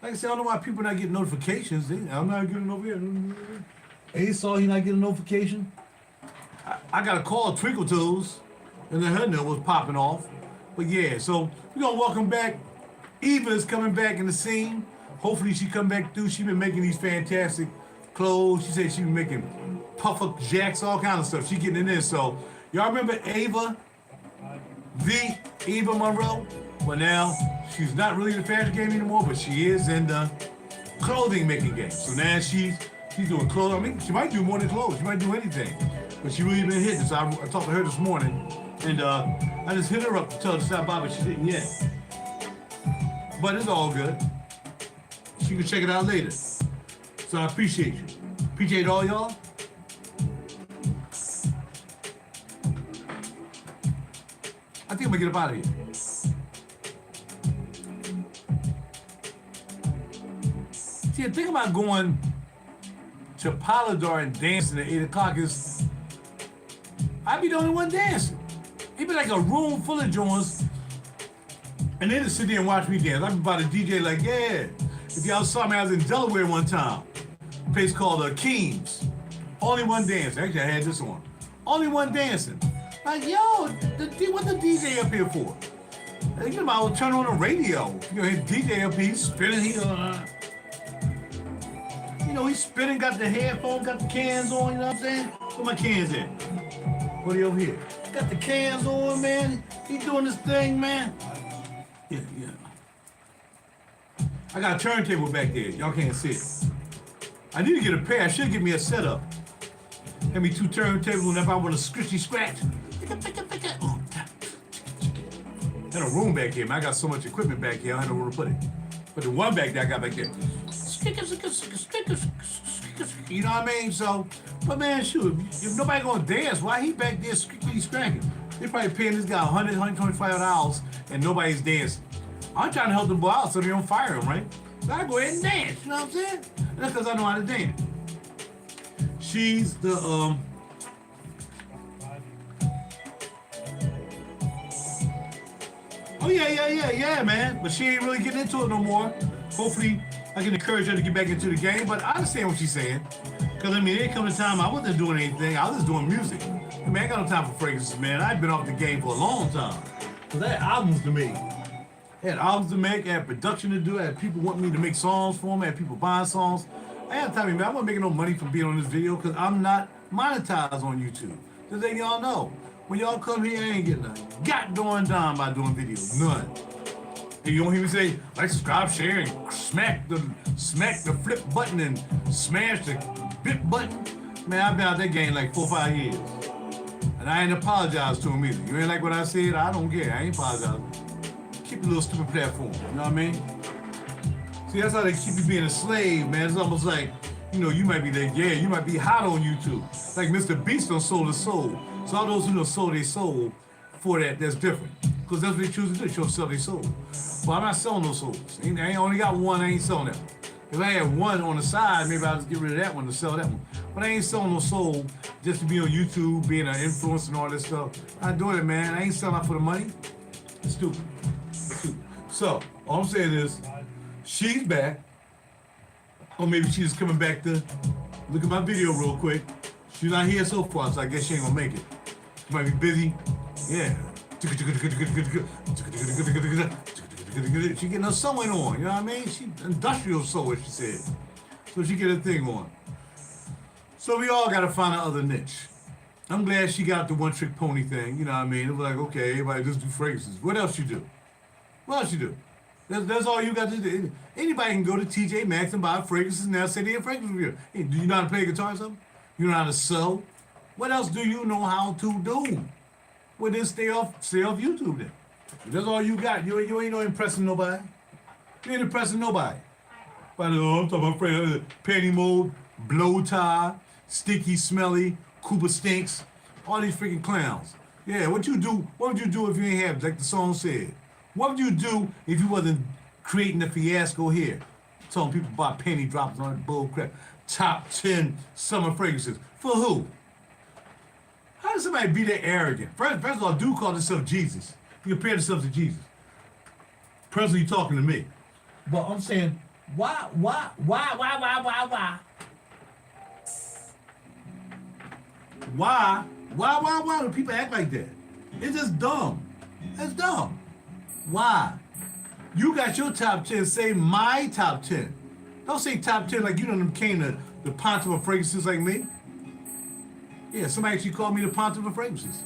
like I said, I don't know why people not getting notifications. I'm not getting over here. Hey, saw he not getting a notification. I got a call, Twinkle Toes, and then her note was popping off. But yeah, so we're gonna welcome back. Eva is coming back in the scene. hopefully she come back through. She been making these fantastic clothes. She said she been making puffer jacks, all kind of stuff. She getting in there. So y'all remember Ava Monroe? Well, now she's not really in the fashion game anymore, but she is in the clothing making game. So now she's doing clothes. I mean, she might do more than clothes. She might do anything. But she really been hitting. So I talked to her this morning, and I just hit her up to tell her to stop by, but she didn't yet. But it's all good. She can check it out later. So I appreciate you. Appreciate all y'all. I think I'm gonna get up out of here. See, the thing about going to Polydor and dancing at 8 o'clock is I be the only one dancing. It be like a room full of joints, and they just sit there and watch me dance. I be by the DJ like, yeah. If y'all saw me, I was in Delaware one time. A place called Keens. Only one dancing. Actually, I had this on. Only one dancing. Like, yo, what the DJ up here for? You might well turn on the radio. You know, his DJ up here, he's spinning. He's spinning, got the headphones, got the cans on, you know what I'm saying? Where my cans at? What are you over here? Got the cans on, man. He doing this thing, man. Yeah. I got a turntable back there. Y'all can't see it. I need to get a pair. I should get me a setup. Have me 2 turntables whenever I want to scritchy scratch. Got a room back here, man. I got so much equipment back here, I don't know where to put it. But the one back there I got back there. You know what I mean? So, but man, shoot, if nobody gonna dance, why he back there scracking? They probably paying this guy $100, $125 and nobody's dancing. I'm trying to help them boy out so they don't fire him, right? So I go ahead and dance, you know what I'm saying? And that's because I know how to dance. She's the, oh yeah, man. But she ain't really getting into it no more. Hopefully, I can encourage her to get back into the game, but I understand what she's saying. Because, I mean, there come a time I wasn't doing anything. I was just doing music. I mean, I ain't got no time for fragrances, man. I've been off the game for a long time. Because I had albums to make. I had albums to make. I had production to do. I had people wanting me to make songs for them. I had people buying songs. I had time, man. I'm not making no money from being on this video because I'm not monetized on YouTube. Just letting y'all know. When y'all come here, I ain't getting nothing. Got going down by doing videos. None. And you don't hear me say, like, subscribe, share, and smack the flip button and smash the bit button. Man, I've been out that game like 4 or 5 years. And I ain't apologized to him either. You ain't like what I said? I don't care. I ain't apologizing. Keep a little stupid platform. You know what I mean? See, that's how they keep you being a slave, man. It's almost like, you might be like, yeah, you might be hot on YouTube. Like Mr. Beast done sold his soul. So all those who done sold their soul for that's different. Because that's what they choose to do. They choose to sell their soul. Well, I'm not selling no souls. I ain't only got one, I ain't selling that one. If I had one on the side, maybe I'll just get rid of that one to sell that one. But I ain't selling no soul just to be on YouTube, being an influencer and all this stuff. I'm not doing it, man. I ain't selling out for the money. It's stupid. So, all I'm saying is, she's back. Or maybe she's just coming back to look at my video real quick. She's not here so far, so I guess she ain't gonna make it. She might be busy. Yeah. She getting her sewing on, you know what I mean? She industrial sewer, she said. So she get her thing on. So we all gotta find another niche. I'm glad she got the one-trick pony thing, you know what I mean? It was like, okay, everybody just do fragrances. What else you do? What else you do? That's all you got to do. Anybody can go to TJ Maxx and buy fragrances and now say they're a fragrance reviewer. Hey, do you know how to play guitar or something? You know how to sew? What else do you know how to do? Well, then stay off YouTube then. If that's all you got. You ain't no impressing nobody. You ain't impressing nobody. But I'm talking about panty mode, blow tie, stinky, smelly, Cuba stinks, all these freaking clowns. Yeah, what would you do if you ain't have, like the song said? What would you do if you wasn't creating a fiasco here? Telling people about penny drops on that bull crap. Top 10 summer fragrances. For who? How does somebody be that arrogant? First of all, dude call himself Jesus. He compared himself to Jesus. Personally, you're talking to me. But I'm saying, why? Why do people act like that? It's just dumb. It's dumb. Why? You got your top 10. Say my top 10. Don't say top 10 like you done came to the Pontiff of Fragrances like me. Yeah, somebody actually called me the Pontiff of Fragrances.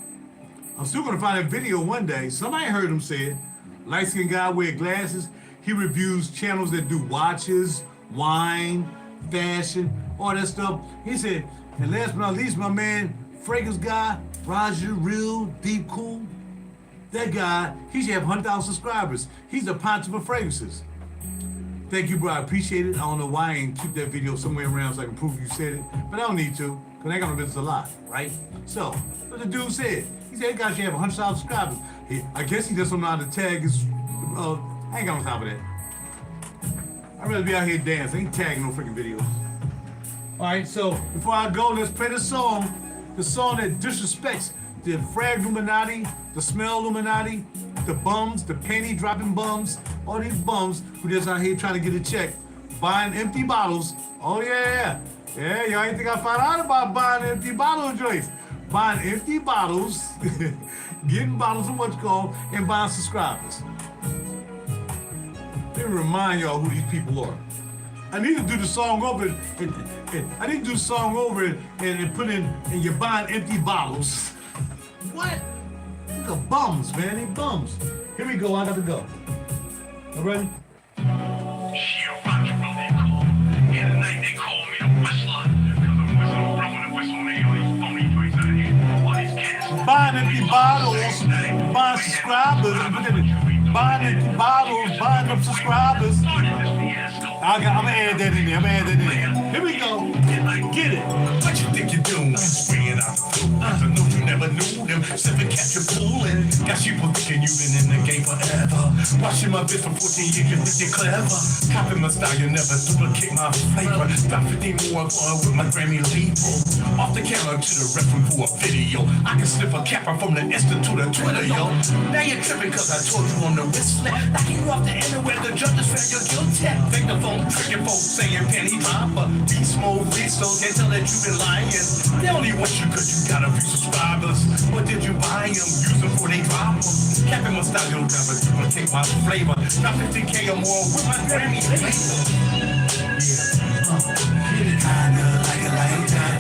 I'm still gonna find a video one day. Somebody heard him say it. Light-skinned guy wear glasses. He reviews channels that do watches, wine, fashion, all that stuff. He said, and last but not least, my man, fragrance guy, RaJuR, realdeepkool. That guy, he should have 100,000 subscribers. He's the Pontiff of Fragrances. Thank you, bro. I appreciate it. I don't know why I ain't keep that video somewhere around so I can prove you said it, but I don't need to, because I ain't got no business a lot, right? So, what the dude said, he said that guy should have 100,000 subscribers. I guess he just don't know how to tag his, I ain't got no time for that. I'd rather be out here dancing. I ain't tagging no freaking videos. All right, so before I go, let's play the song that disrespects the frag Illuminati, the smell Illuminati, the bums, the penny dropping bums, all these bums who just out here trying to get a check, buying empty bottles. Oh yeah, y'all ain't think I found out about buying empty bottle joints. Buying empty bottles, getting bottles of what's called, and buying subscribers. Let me remind y'all who these people are. I need to do the song over and I need to do the song over and put in, and you're buying empty bottles. What? Look at bums, man. They bums. Here we go. I got to go. You ready? Yeah, RaJuR really cool. In the night they call me the whistler. Cause I'm whistling, blowing the whistle, and all these phony joints out here. All these cats. Buying empty bottles, buying subscribers. Buying empty bottles, buying up subscribers. I'm gonna add that in there. Here we go. Get it. What you think you're doing? Spraying out the food. I know you never knew them. Sipping capture pooling. Got people thinking you've been in the game forever. Watching my bitch for 14 years, you think you're clever. Copying my style, you never duplicate my flavor. About 15 more with my Grammy label. Off the camera to the restroom for a video. I can slip a capper from the Insta to the Twitter, yo. Now you're tripping cause I told you on the wrist slap. Knocking you off the internet, the judges found your guilt tap. Think the phone tricking folks saying penny dropper. Beast mode, so can't tell that you've been lying. They only want you cause you got a few subscribers. What did you buy them? Use them for they drop them. Capping my style, you'll never duplicate my flavor. Not 50K or more with my Grammy flavor. Kinda like it like that.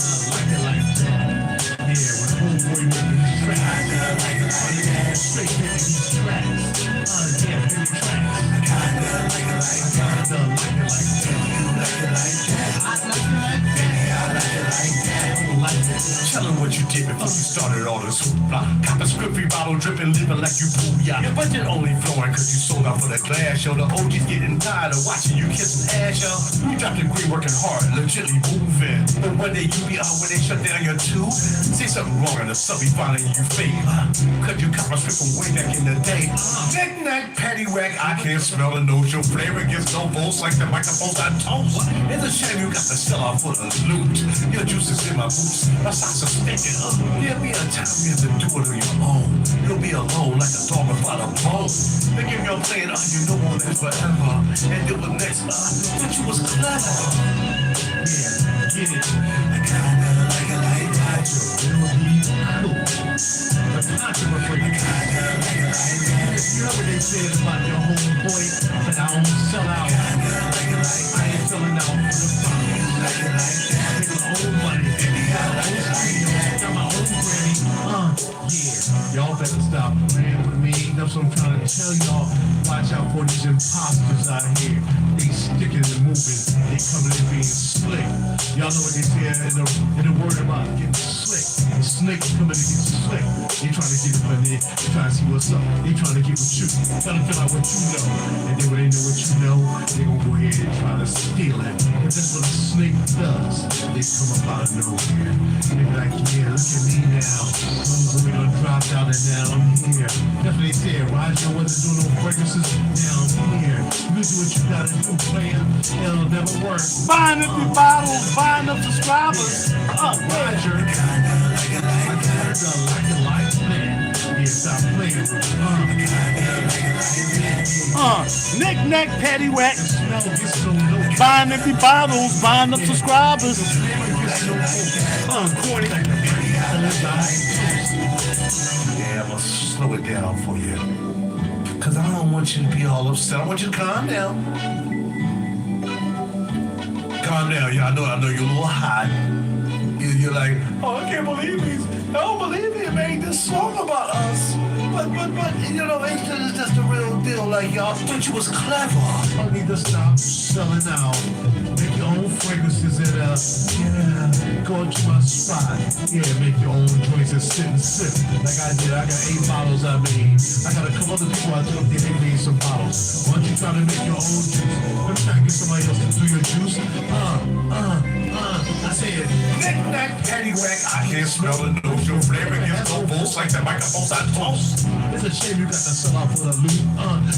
Yeah, when homeboy making these tracks. Kinda like it like that. Straight making these tracks. Yeah, making tracks. Kinda like it like that. Kinda like it like that. You like it like that. I like it like that. I like it like that. I don't like that. Tell them what you did before you started all this hoopla. Cop a scripty bottle dripping, living like you booyah. Your budget only flowing cause you sold out for the glass, yo. The OG's getting tired of watching you kiss some ass, yo. You dropped your green working hard, legitly moving. But one day you be out when they shut down your tube. Say something wrong and the subby finding you fake. Cause you cop a script from way back in the day. Knick-knack, paddywhack, I can't smell the nose. Your flavor gets no votes like the microphones I toast. It's a shame you got to sell out for the loot. Your juice is in my boots, my socks are stinking. There'll be a time you have to do it on your own. You'll be alone like a dog without a bone. Thinking you're playing, you know all that forever. And it was next, but you was clever. Yeah, get it. I kinda like it like that. You're really cool. But controversy, I kinda like it like that. You know what they said about your homeboy, but I don't sell out. I kinda like it like that. I ain't selling out for the fun. Like it like that. Make my own money, baby. I like it like that. Got my own Grammy. Yeah. Y'all better stop playing with me. That's what I'm trying to tell y'all. Watch out for these imposters out here. They sticking and moving. They coming in being slick. Y'all know what they say in the word about getting slick. The snakes coming to get slick. They trying to get up in there. They trying to see what's up. They trying to get with you. Tell them feel like what you know. And then when they know what you know, they gonna go ahead and try to steal it. But that's what a snake does. They come up out of nowhere. They be like, yeah, look at me now. We done dropped out and now I'm here. That's what they said. RaJuR wasn't doing no fragrances. Now I'm here. You do what you gotta do, player. It'll never work. Buying up your bottles, buying up subscribers. RaJuR. Kinda like it like that. Like it like that. Yeah, stop playing with me. Knick-knack, paddywhack. Buying empty bottles, buying up subscribers. Corny. Yeah, I'm gonna slow it down for you. Cause I don't want you to be all upset. I want you to calm down. Calm down. Yeah, I know you're a little hot. You're like, oh, I can't believe I don't believe he made this song about us. But, you know, it's just a real deal. Like, y'all thought you was clever. I need to stop selling out. Make your own fragrances and go to my spot. Yeah, make your own joints and sit and sip. Like I did. I got 8 bottles I made. I got a couple other people I told they made some bottles. Why don't you try to make your own juice? Let me try to get somebody else to do your juice. I said, Knick-knack, paddywhack, I can't smell the nose. Your flavor gives no balls like the microphones I toast. it's a shame you got to sell out for the loot.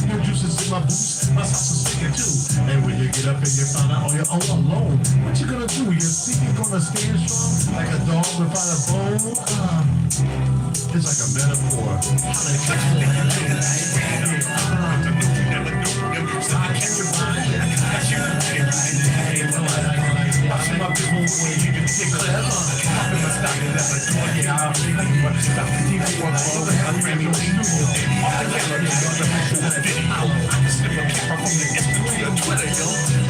Your juices in my boots, my sauce is sticking too. And when you get up and you find out on your own alone, what you gonna do? Your secret gonna stand strong like a dog without a bone? It's like a metaphor.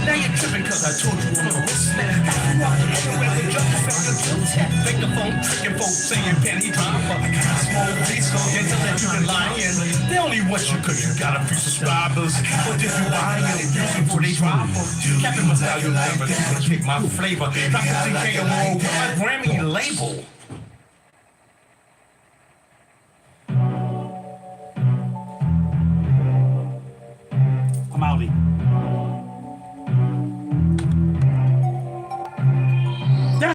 Now you're tripping cause I told you I'm a wristband. Make the phone tricking folks saying penny dropper. Small piece of internet you can lie in. They only want you cause you got a few subscribers. But if you buy it, use it for they drop them. Captain must tell you never gonna kick my flavor. Dr. CK alone with my Grammy label. I'm outie.